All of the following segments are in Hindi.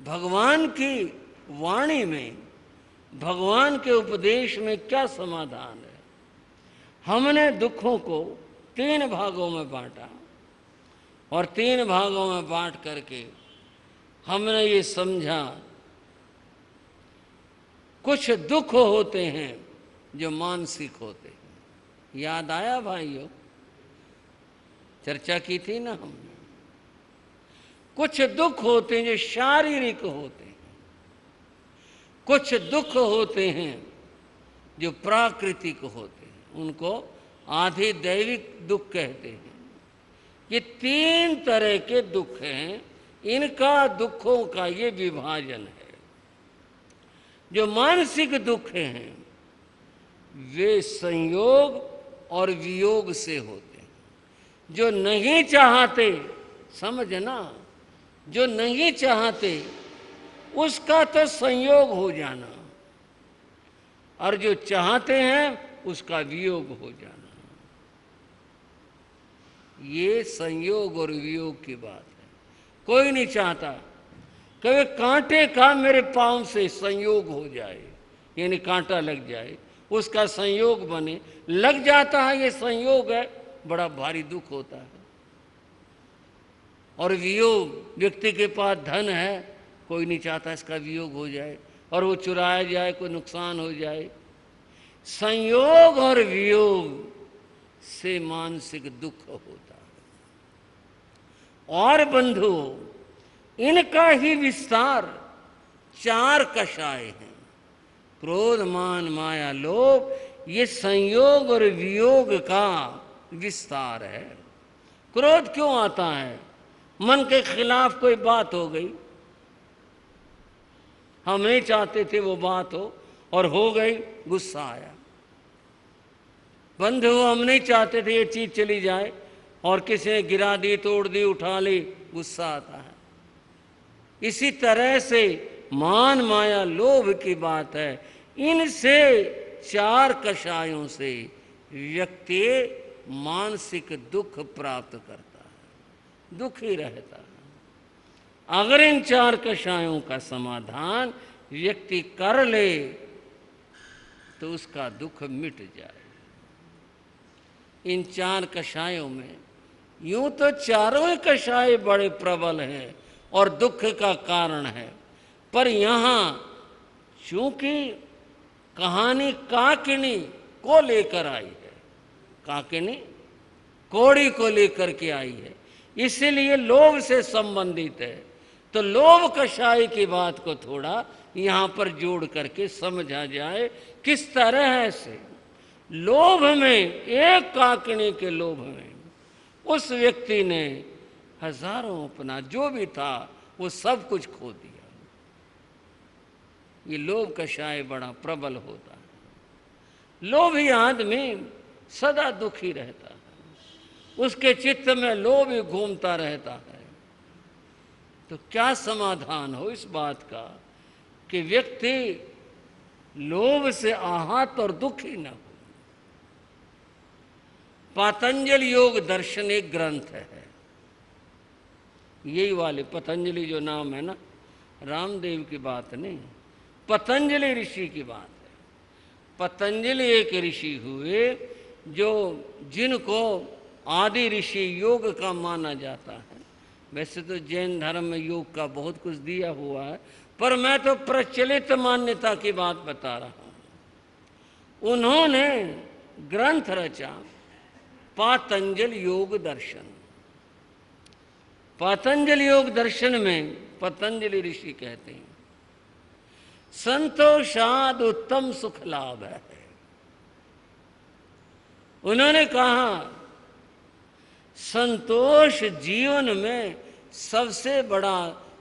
भगवान की वाणी में, भगवान के उपदेश में क्या समाधान है। हमने दुखों को 3 भागों में बांटा और 3 भागों में बांट करके हमने ये समझा, कुछ दुख होते हैं जो मानसिक होते हैं। याद आया भाइयों, चर्चा की थी ना हमने। कुछ दुख होते हैं जो शारीरिक होते हैं, कुछ दुख होते हैं जो प्राकृतिक होते हैं, उनको आधि दैविक दुख कहते हैं। ये 3 तरह के दुख हैं, इनका दुखों का ये विभाजन है। जो मानसिक दुख हैं वे संयोग और वियोग से होते हैं। जो नहीं चाहते, समझना, जो नहीं चाहते उसका तो संयोग हो जाना, और जो चाहते हैं उसका वियोग हो जाना। ये संयोग और वियोग की बात है। कोई नहीं चाहता कभी कांटे का मेरे पांव से संयोग हो जाए, यानी कांटा लग जाए, उसका संयोग बने, लग जाता है, ये संयोग है, बड़ा भारी दुख होता है। और वियोग, व्यक्ति के पास धन है, कोई नहीं चाहता इसका वियोग हो जाए और वो चुराया जाए, कोई नुकसान हो जाए। संयोग और वियोग से मानसिक दुख होता है। और बंधुओं, इनका ही विस्तार 4 कषाय हैं, क्रोध, मान, माया, लोभ। ये संयोग और वियोग का विस्तार है। क्रोध क्यों आता है? मन के खिलाफ कोई बात हो गई, हम नहीं चाहते थे वो बात हो और हो गई, गुस्सा आया। बंधु, हम नहीं चाहते थे ये चीज चली जाए और किसी ने गिरा दी, तोड़ दी, उठा ली, गुस्सा आता है। इसी तरह से मान, माया, लोभ की बात है। इनसे 4 कषायों से व्यक्ति मानसिक दुख प्राप्त करता है, दुखी रहता है। अगर इन 4 कषायों का समाधान व्यक्ति कर ले तो उसका दुख मिट जाए। इन 4 कषायों में यूं तो चारों ही कषाय बड़े प्रबल हैं और दुख का कारण है, पर यहाँ चूंकि कहानी काकिनी को लेकर आई है, काकिनी कोड़ी को लेकर के आई है, इसीलिए लोभ से संबंधित है। तो लोभ कषाय की बात को थोड़ा यहाँ पर जोड़ करके समझा जाए। किस तरह से लोभ में, एक काकिनी के लोभ में उस व्यक्ति ने हजारों, अपना जो भी था वो सब कुछ खो दिया। ये लोभ कषाय बड़ा प्रबल होता है। लोभी आदमी सदा दुखी रहता है, उसके चित्त में लोभ ही घूमता रहता है। तो क्या समाधान हो इस बात का कि व्यक्ति लोभ से आहत और दुखी न हो? पतंजलि योग दर्शन एक ग्रंथ है, यही वाले पतंजलि जो नाम है ना, रामदेव की बात नहीं, पतंजलि ऋषि की बात है। पतंजलि एक ऋषि हुए जो, जिनको आदि ऋषि योग का माना जाता है। वैसे तो जैन धर्म में योग का बहुत कुछ दिया हुआ है, पर मैं तो प्रचलित मान्यता की बात बता रहा हूं। उन्होंने ग्रंथ रचा पतंजलि योग दर्शन। पतंजलि योग दर्शन में पतंजलि ऋषि कहते हैं संतोषाद उत्तम सुख लाभ है। उन्होंने कहा संतोष जीवन में सबसे बड़ा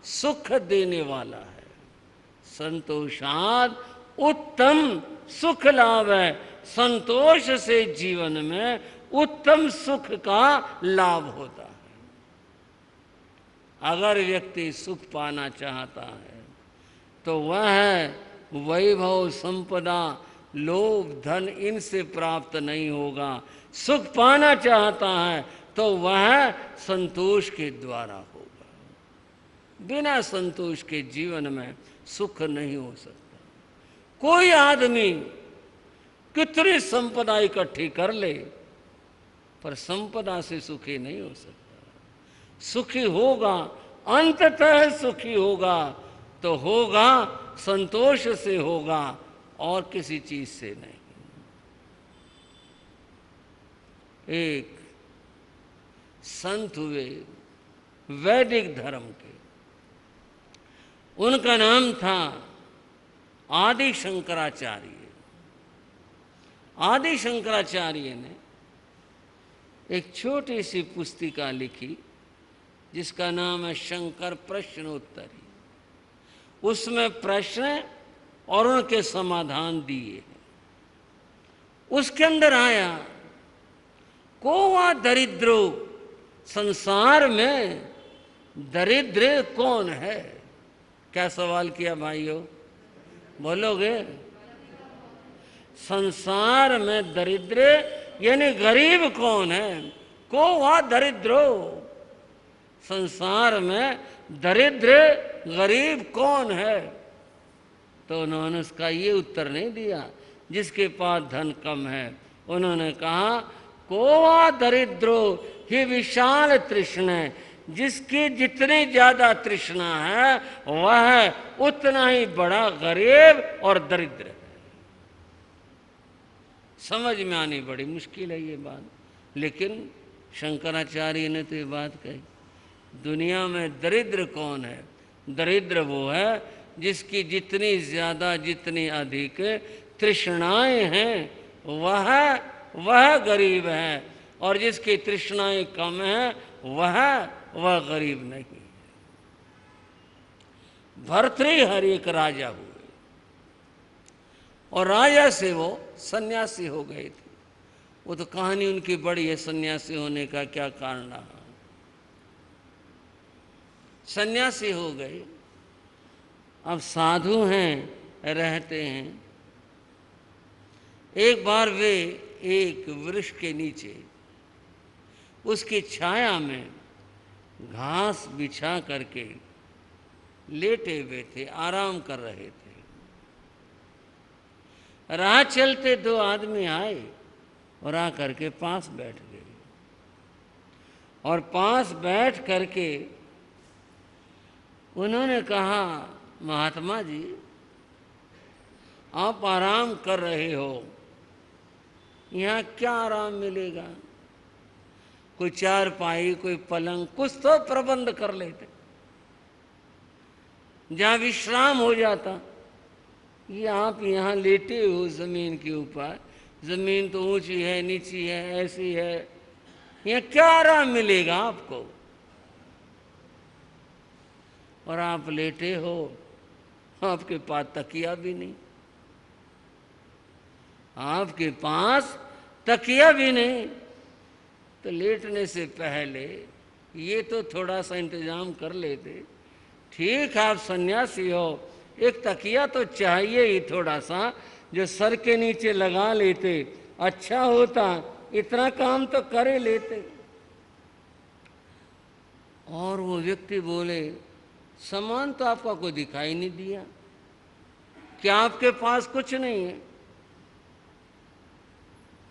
सुख देने वाला है। संतोषाद उत्तम सुख लाभ है। संतोष से जीवन में उत्तम सुख का लाभ होता है। अगर व्यक्ति सुख पाना चाहता है तो वह वैभव, संपदा, लोभ, धन इनसे प्राप्त नहीं होगा। सुख पाना चाहता है तो वह संतोष के द्वारा होगा। बिना संतोष के जीवन में सुख नहीं हो सकता। कोई आदमी कितनी संपदा इकट्ठी कर ले, पर संपदा से सुखी नहीं हो सकता। सुखी होगा, अंततः सुखी होगा तो होगा संतोष से होगा, और किसी चीज से नहीं। एक संत हुए वैदिक धर्म के, उनका नाम था आदि शंकराचार्य। आदि शंकराचार्य ने एक छोटी सी पुस्तिका लिखी जिसका नाम है शंकर प्रश्नोत्तरी। उसमें प्रश्न और उनके समाधान दिए हैं। उसके अंदर आया, कोवा दरिद्रो, संसार में दरिद्र कौन है? क्या सवाल किया भाइयों, बोलोगे? संसार में दरिद्र यानी गरीब कौन है? कोवा दरिद्रो, संसार में दरिद्र गरीब कौन है? तो उन्होंने उसका ये उत्तर नहीं दिया जिसके पास धन कम है। उन्होंने कहा कोवा दरिद्रो ही विशाल तृष्णा, जिसकी जितनी ज्यादा तृष्णा है वह उतना ही बड़ा गरीब और दरिद्र है। समझ में आनी बड़ी मुश्किल है ये बात, लेकिन शंकराचार्य ने तो ये बात कही। दुनिया में दरिद्र कौन है? दरिद्र वो है जिसकी जितनी ज्यादा, जितनी अधिक तृष्णाएं हैं वह गरीब है, और जिसकी तृष्णाएं कम है वह गरीब नहीं। भर्तृहरि एक राजा हुए और राजा से वो सन्यासी हो गए थे। वो तो कहानी उनकी बड़ी है, सन्यासी होने का क्या कारण रहा। सन्यासी हो गए, अब साधु हैं, रहते हैं। एक बार वे एक वृक्ष के नीचे उसकी छाया में घास बिछा करके लेटे हुए थे, आराम कर रहे थे। राह चलते दो आदमी आए और आकर के पास बैठ गए, और पास बैठ करके उन्होंने कहा, महात्मा जी आप आराम कर रहे हो, यहाँ क्या आराम मिलेगा? कोई चारपाई, कोई पलंग, कुछ तो प्रबंध कर लेते जहाँ विश्राम हो जाता। ये आप यहाँ लेटे हो जमीन के ऊपर, जमीन तो ऊंची है, नीची है, ऐसी है, यहाँ क्या आराम मिलेगा आपको? और आप लेटे हो, आपके पास तकिया भी नहीं, आपके पास तकिया भी नहीं। तो लेटने से पहले ये तो थोड़ा सा इंतजाम कर लेते। ठीक, आप सन्यासी हो, एक तकिया तो चाहिए ही थोड़ा सा, जो सर के नीचे लगा लेते, अच्छा होता। इतना काम तो कर ही लेते। और वो व्यक्ति बोले, सामान तो आपका कोई दिखाई नहीं दिया, क्या आपके पास कुछ नहीं है?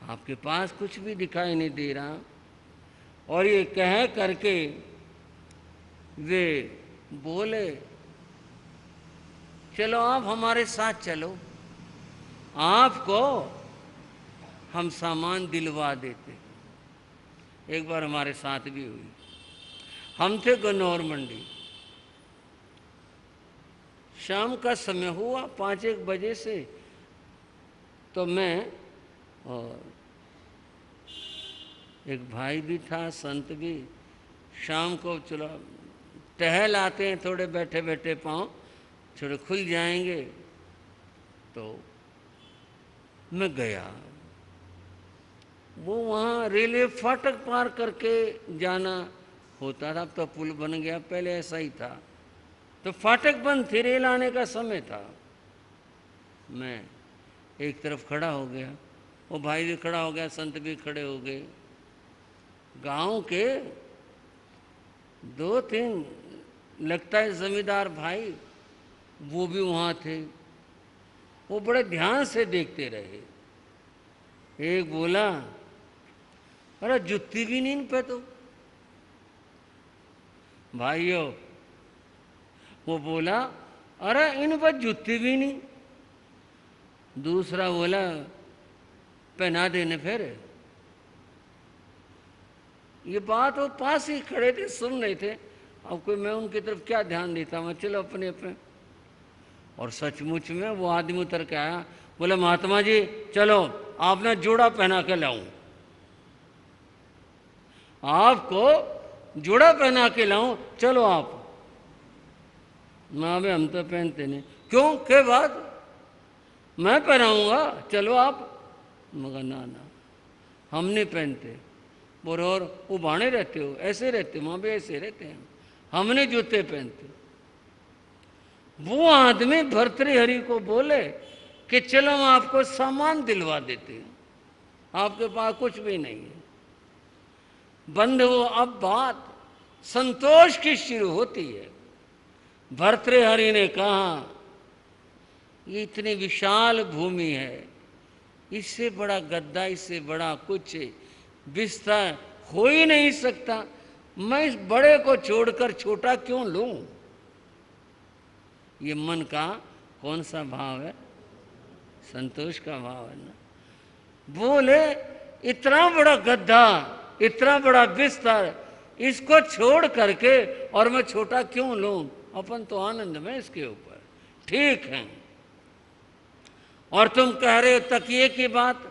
आपके पास कुछ भी दिखाई नहीं दे रहा। और ये कह करके वे बोले, चलो आप हमारे साथ चलो, आपको हम सामान दिलवा देते। एक बार हमारे साथ भी हुई। हम थे गन्नौर मंडी, शाम का समय हुआ 5-1 बजे से। तो मैं और एक भाई भी था, संत भी, शाम को चलो टहल आते हैं, थोड़े बैठे बैठे पाँव थोड़े खुल जाएंगे। तो मैं गया, वो वहाँ रेलवे फाटक पार करके जाना होता था। अब तो पुल बन गया, पहले ऐसा ही था। तो फाटक बंद थी, रेल आने का समय था। मैं एक तरफ खड़ा हो गया, वो भाई भी खड़ा हो गया, संत भी खड़े हो गए। गांव के 2-3 लगता है जमींदार भाई वो भी वहाँ थे, वो बड़े ध्यान से देखते रहे। एक बोला, अरे जुत्ती भी नहीं इन पे तो। भाइयों, वो बोला, अरे इन पर जुत्ती भी नहीं। दूसरा बोला, पहना देने फिर। ये बात वो पास ही खड़े थे, सुन रहे थे। अब कोई मैं उनकी तरफ क्या ध्यान देता, मैं चलो अपने अपने। और सचमुच में वो आदमी उतर के आया, बोले महात्मा जी चलो आप ना जोड़ा पहना के लाऊं, आपको जोड़ा पहना के लाऊं, चलो आप। ना भाई हम तो पहनते नहीं। क्यों, क्या बात, मैं पहनाऊंगा, चलो आप। मगर ना हम नहीं पहनते। बोले और वो बाणे रहते हो, ऐसे रहते, वहाँ भी ऐसे रहते हैं, हमने जूते पहनते। वो आदमी भर्तृहरि को बोले कि चलो हम आपको सामान दिलवा देते हैं, आपके पास कुछ भी नहीं है। बंधु, अब बात संतोष की शुरू होती है। भर्तृहरि ने कहा, ये इतनी विशाल भूमि है, इससे बड़ा गद्दा, इससे बड़ा कुछ बिस्तर हो ही नहीं सकता, मैं इस बड़े को छोड़कर छोटा क्यों लूं? ये मन का कौन सा भाव है? संतोष का भाव है ना। बोले इतना बड़ा गद्दा, इतना बड़ा बिस्तर, इसको छोड़ करके और मैं छोटा क्यों लूं? अपन तो आनंद में इसके ऊपर। ठीक है, और तुम कह रहे हो तकिए की बात।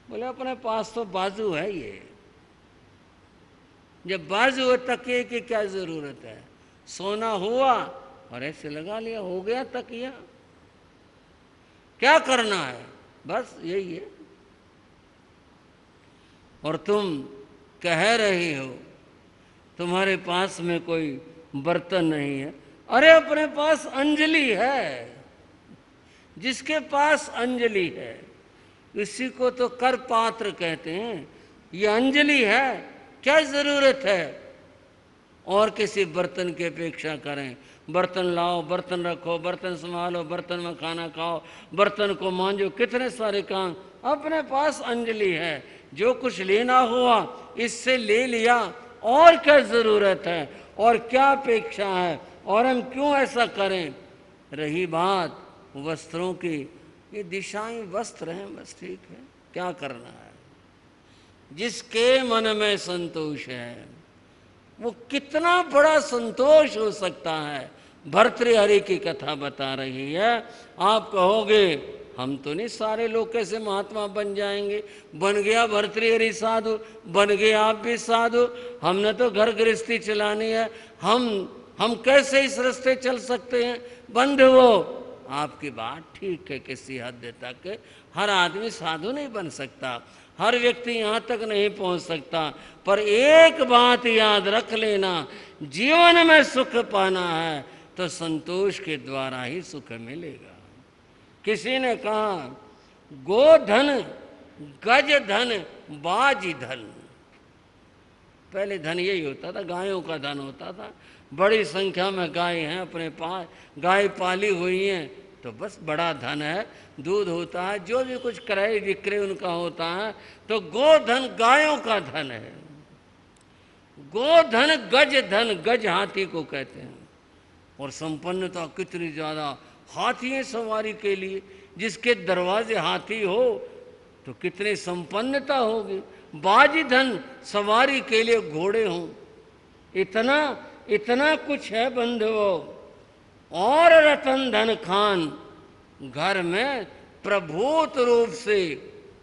बोले अपने पास तो बाजू है, ये जब बाजू है तकिए की क्या जरूरत है? सोना हुआ और ऐसे लगा लिया, हो गया तकिया। क्या करना है, बस यही है। और तुम कह रहे हो तुम्हारे पास में कोई बर्तन नहीं है। अरे अपने पास अंजलि है। जिसके पास अंजलि है इसी को तो कर पात्र कहते हैं। ये अंजलि है, क्या जरूरत है और किसी बर्तन की अपेक्षा करें? बर्तन लाओ, बर्तन रखो, बर्तन संभालो, बर्तन में खाना खाओ, बर्तन को मांजो, कितने सारे काम। अपने पास अंजलि है, जो कुछ लेना हुआ इससे ले लिया, और क्या जरूरत है और क्या अपेक्षा है, और हम क्यों ऐसा करें? रही बात वस्त्रों की, ये दिशाएं वस्त्र हैं, बस ठीक है, क्या करना है? जिसके मन में संतोष है वो कितना बड़ा संतोष हो सकता है। भर्तृहरि की कथा बता रही है। आप कहोगे हम तो नहीं सारे लोग कैसे महात्मा बन जाएंगे? बन गया भर्तृहरि साधु, बन गए आप भी साधु, हमने तो घर गृहस्थी चलानी है, हम कैसे इस रास्ते चल सकते हैं? बंधुओं, आपकी बात ठीक है, किसी हद तक हर आदमी साधु नहीं बन सकता, हर व्यक्ति यहाँ तक नहीं पहुँच सकता। पर एक बात याद रख लेना, जीवन में सुख पाना है तो संतोष के द्वारा ही सुख मिलेगा। किसी ने कहा गोधन गज धन बाज धन। पहले धन यही होता था, गायों का धन होता था। बड़ी संख्या में गाय हैं, अपने पास गाय पाली हुई हैं तो बस बड़ा धन है, दूध होता है, जो भी कुछ क्रय विक्रय उनका होता है, तो गोधन गायों का धन है। गोधन गज धन, गज हाथी को कहते हैं। और संपन्नता कितनी ज्यादा, हाथी सवारी के लिए, जिसके दरवाजे हाथी हो तो कितनी संपन्नता होगी। बाजी धन, सवारी के लिए घोड़े हों, इतना इतना कुछ है बंधुओं। और रतन धन खान, घर में प्रभूत रूप से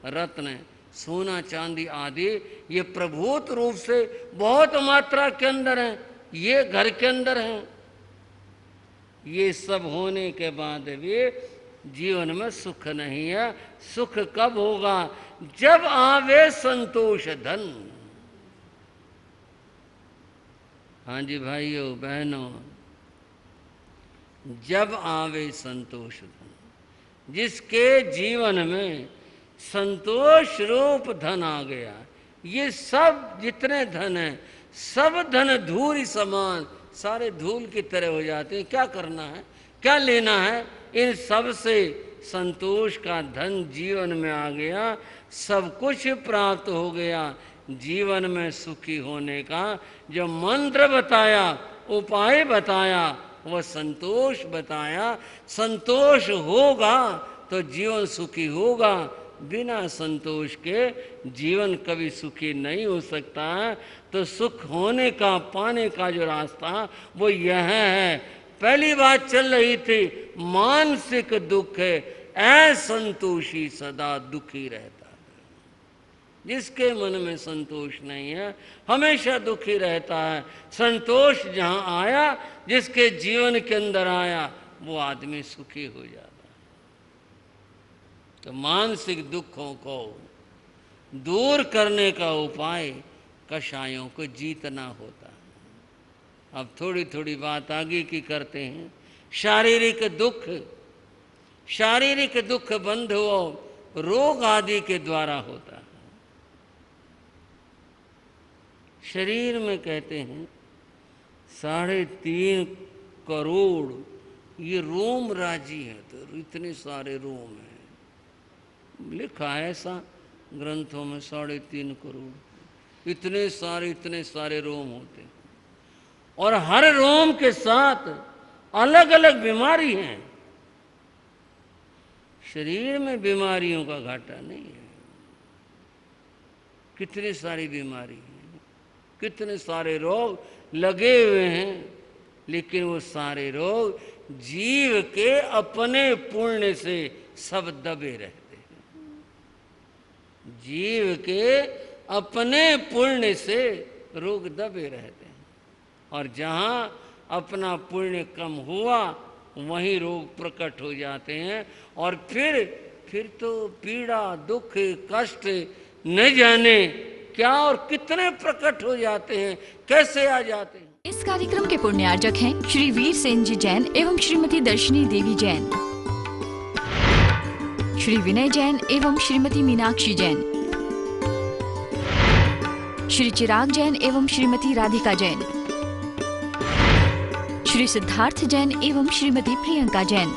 रत्न, सोना चांदी आदि, ये प्रभूत रूप से बहुत मात्रा के अंदर है, ये घर के अंदर है। ये सब होने के बाद भी जीवन में सुख नहीं है। सुख कब होगा? जब आवे संतोष धन। हाँ जी भाइयों बहनों, जब आवे संतोष धन, जिसके जीवन में संतोष रूप धन आ गया, ये सब जितने धन हैं सब धन धूरी समान, सारे धूल की तरह हो जाते हैं। क्या करना है, क्या लेना है? इन सब से संतोष का धन जीवन में आ गया, सब कुछ प्राप्त हो गया। जीवन में सुखी होने का जो मंत्र बताया, उपाय बताया, वह संतोष बताया। संतोष होगा तो जीवन सुखी होगा, बिना संतोष के जीवन कभी सुखी नहीं हो सकता है। तो सुख होने का, पाने का जो रास्ता वो यह है। पहली बात चल रही थी मानसिक दुख है, असंतोषी सदा दुखी रहता है। जिसके मन में संतोष नहीं है हमेशा दुखी रहता है। संतोष जहाँ आया, जिसके जीवन के अंदर आया, वो आदमी सुखी हो जाता है। तो मानसिक दुखों को दूर करने का उपाय कषायों को जीतना होता है। अब थोड़ी थोड़ी बात आगे की करते हैं। शारीरिक दुख, शारीरिक दुख बंधुओं रोग आदि के द्वारा होता है। शरीर में कहते हैं 3.5 करोड़ ये रोम राजी है, तो इतने सारे रोम हैं। लिखा है ऐसा ग्रंथों में 3.5 करोड़, इतने सारे रोम होते हैं। और हर रोम के साथ अलग अलग बीमारी है। शरीर में बीमारियों का घाटा नहीं है। कितनी सारी बीमारी हैं, कितने सारे रोग लगे हुए हैं, लेकिन वो सारे रोग जीव के अपने पुण्य से सब दबे रहते हैं। जीव के अपने पुण्य से रोग दबे रहते हैं। और जहाँ अपना पुण्य कम हुआ वहीं रोग प्रकट हो जाते हैं। और फिर तो पीड़ा, दुख, कष्ट न जाने क्या और कितने प्रकट हो जाते हैं, कैसे आ जाते हैं। इस कार्यक्रम के पुण्यार्जक हैं श्री वीर सेन जी जैन एवं श्रीमती दर्शनी देवी जैन, श्री विनय जैन एवं श्रीमती मीनाक्षी जैन, श्री चिराग जैन एवं श्रीमती राधिका जैन, श्री सिद्धार्थ जैन एवं श्रीमती प्रियंका जैन।